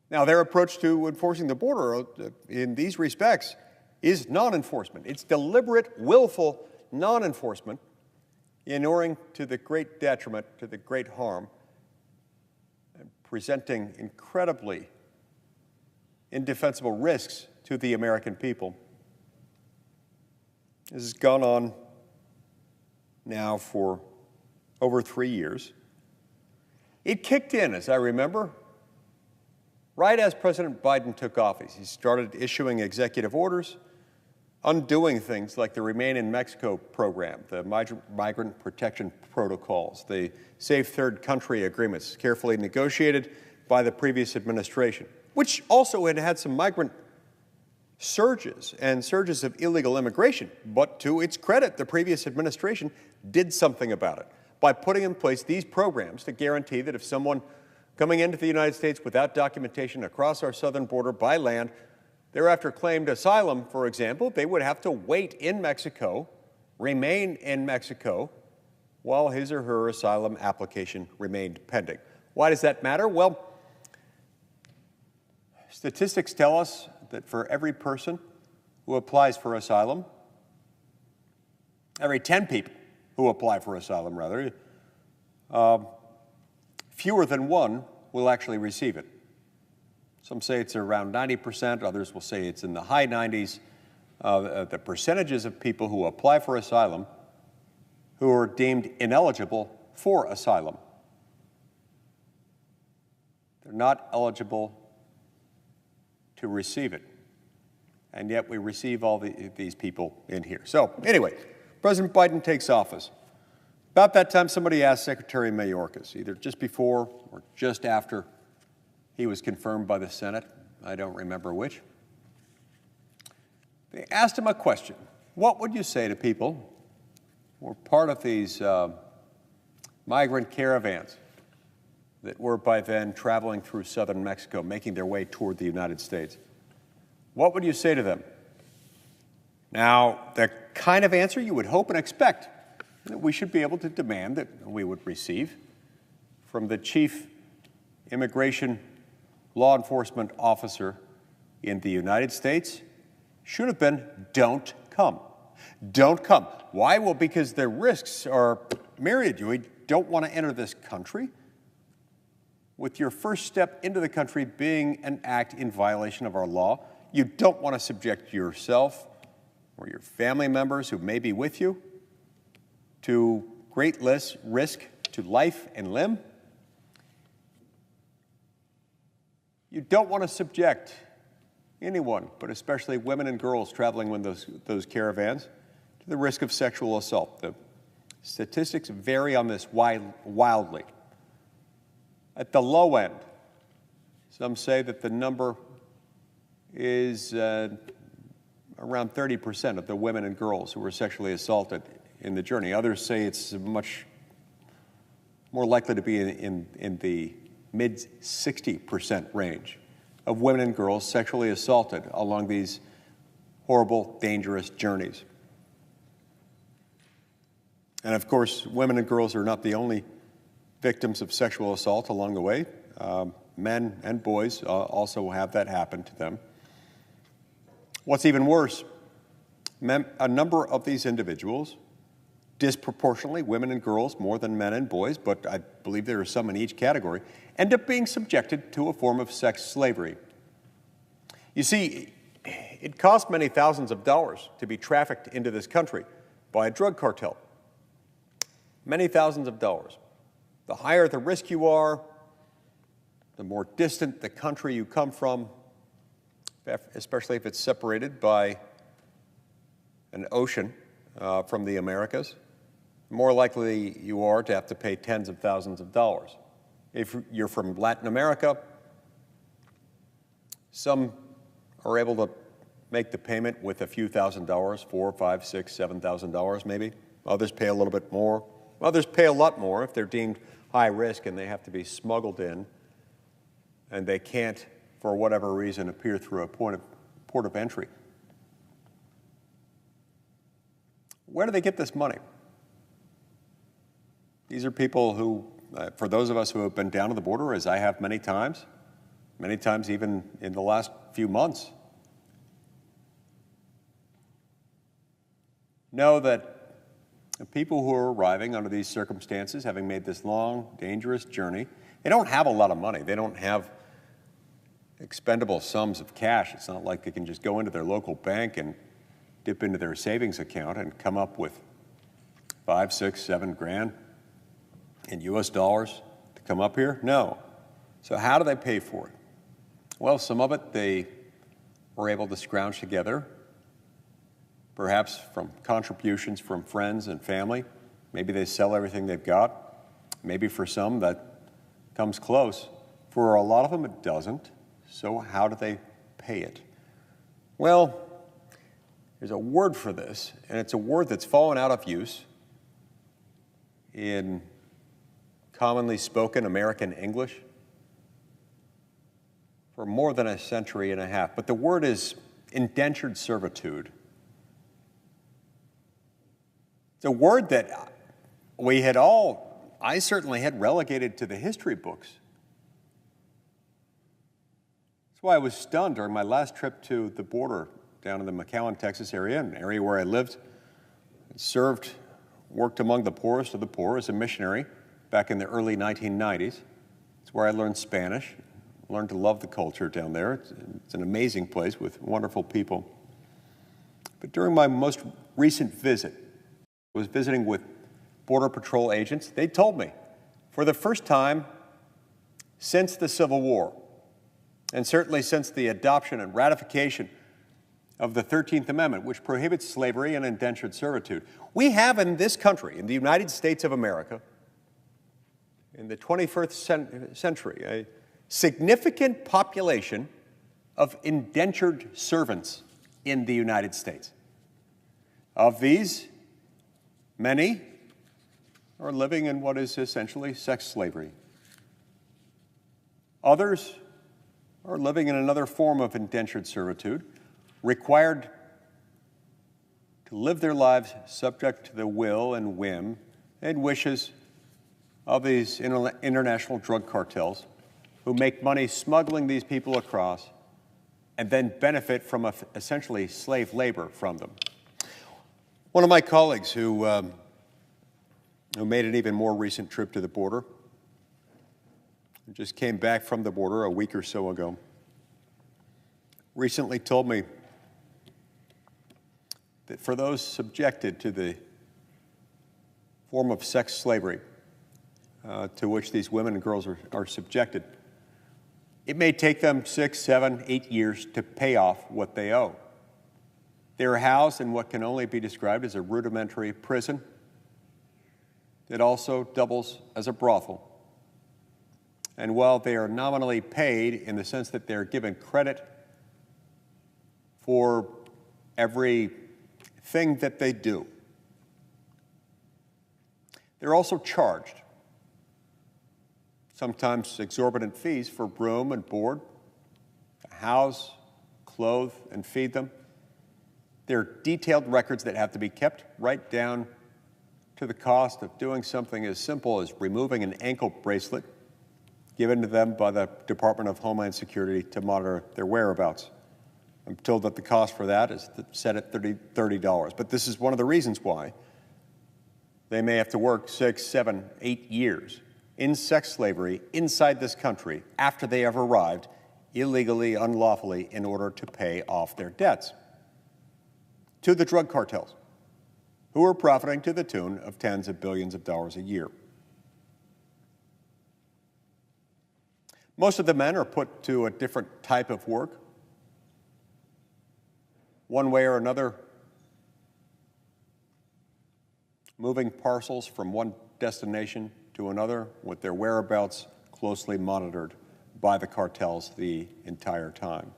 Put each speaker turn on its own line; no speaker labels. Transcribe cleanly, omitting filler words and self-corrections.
Now, their approach to enforcing the border in these respects is non-enforcement. It's deliberate, willful non-enforcement, inuring to the great detriment, to the great harm, and presenting incredibly indefensible risks to the American people. This has gone on now for over 3 years. It kicked in, as I remember, right as President Biden took office. He started issuing executive orders, undoing things like the Remain in Mexico program, the migrant protection protocols, the safe third country agreements carefully negotiated by the previous administration, which also had some migrant surges and surges of illegal immigration. But to its credit, the previous administration did something about it by putting in place these programs to guarantee that if someone coming into the United States without documentation across our southern border by land thereafter claimed asylum, for example, they would have to wait in Mexico, remain in Mexico, while his or her asylum application remained pending. Why does that matter? Well, statistics tell us that for every person who applies for asylum, every 10 people who apply for asylum, rather, fewer than one will actually receive it. Some say it's around 90%, others will say it's in the high 90s. The percentages of people who apply for asylum who are deemed ineligible for asylum. They're not eligible to receive it. And yet we receive all these people in here. So anyway, President Biden takes office. About that time, somebody asked Secretary Mayorkas, either just before or just after he was confirmed by the Senate, I don't remember which. They asked him a question. What would you say to people who were part of these migrant caravans that were by then traveling through southern Mexico, making their way toward the United States? What would you say to them? Now, the kind of answer you would hope and expect that we should be able to demand that we would receive from the chief immigration law enforcement officer in the United States should have been, don't come. Don't come. Why? Well, because the risks are myriad. You don't want to enter this country with your first step into the country being an act in violation of our law. You don't want to subject yourself or your family members who may be with you to great risk to life and limb. You don't want to subject anyone, but especially women and girls traveling with those caravans, to the risk of sexual assault. The statistics vary on this wildly. At the low end, some say that the number is around 30% of the women and girls who were sexually assaulted in the journey. Others say it's much more likely to be in the mid-60% range of women and girls sexually assaulted along these horrible, dangerous journeys. And of course, women and girls are not the only victims of sexual assault along the way. Men and boys also have that happen to them. What's even worse, a number of these individuals, disproportionately women and girls more than men and boys, but I believe there are some in each category, end up being subjected to a form of sex slavery. You see, it costs many thousands of dollars to be trafficked into this country by a drug cartel. Many thousands of dollars. The higher the risk you are, the more distant the country you come from, especially if it's separated by an ocean from the Americas, the more likely you are to have to pay tens of thousands of dollars. If you're from Latin America, some are able to make the payment with a few $1,000s, $4,000, $5,000, $6,000, $7,000 maybe. Others pay a little bit more. Others pay a lot more if they're deemed high risk and they have to be smuggled in and they can't, for whatever reason, appear through a port of entry. Where do they get this money? These are people who, for those of us who have been down to the border, as I have many times, many times even in the last few months, know that the people who are arriving under these circumstances, having made this long, dangerous journey, they don't have a lot of money. They don't have expendable sums of cash. It's not like they can just go into their local bank and dip into their savings account and come up with 5, 6, 7 grand in US dollars to come up here. No. So how do they pay for it? Well, some of it they were able to scrounge together, perhaps from contributions from friends and family. Maybe they sell everything they've got. Maybe for some that comes close. For a lot of them it doesn't. So how do they pay it? Well, there's a word for this, and it's a word that's fallen out of use in commonly spoken American English for more than a century and a half. But the word is indentured servitude. It's a word that I certainly had relegated to the history books. That's why I was stunned during my last trip to the border down in the McAllen, Texas area, an area where I lived, worked among the poorest of the poor as a missionary back in the early 1990s. It's where I learned Spanish, learned to love the culture down there. It's an amazing place with wonderful people. But during my most recent visit, I was visiting with Border Patrol agents. They told me, for the first time since the Civil War, and certainly since the adoption and ratification of the 13th Amendment, which prohibits slavery and indentured servitude, we have in this country, in the United States of America, in the 21st century, a significant population of indentured servants in the United States. Of these, many are living in what is essentially sex slavery. Others are living in another form of indentured servitude, required to live their lives subject to the will and whim and wishes of these international drug cartels who make money smuggling these people across and then benefit from essentially slave labor from them. One of my colleagues who made an even more recent trip to the border, just came back from the border a week or so ago, recently told me that for those subjected to the form of sex slavery to which these women and girls are subjected, it may take them 6, 7, 8 years to pay off what they owe. They are housed in what can only be described as a rudimentary prison that also doubles as a brothel. And while they are nominally paid in the sense that they're given credit for every thing that they do, they're also charged sometimes exorbitant fees for room and board, to house, clothe, and feed them. There are detailed records that have to be kept right down to the cost of doing something as simple as removing an ankle bracelet given to them by the Department of Homeland Security to monitor their whereabouts. I'm told that the cost for that is set at $30. But this is one of the reasons why they may have to work 6, 7, 8 years in sex slavery inside this country after they have arrived illegally, unlawfully, in order to pay off their debts to the drug cartels, who are profiting to the tune of tens of billions of dollars a year. Most of the men are put to a different type of work, one way or another, moving parcels from one destination to another with their whereabouts closely monitored by the cartels the entire time.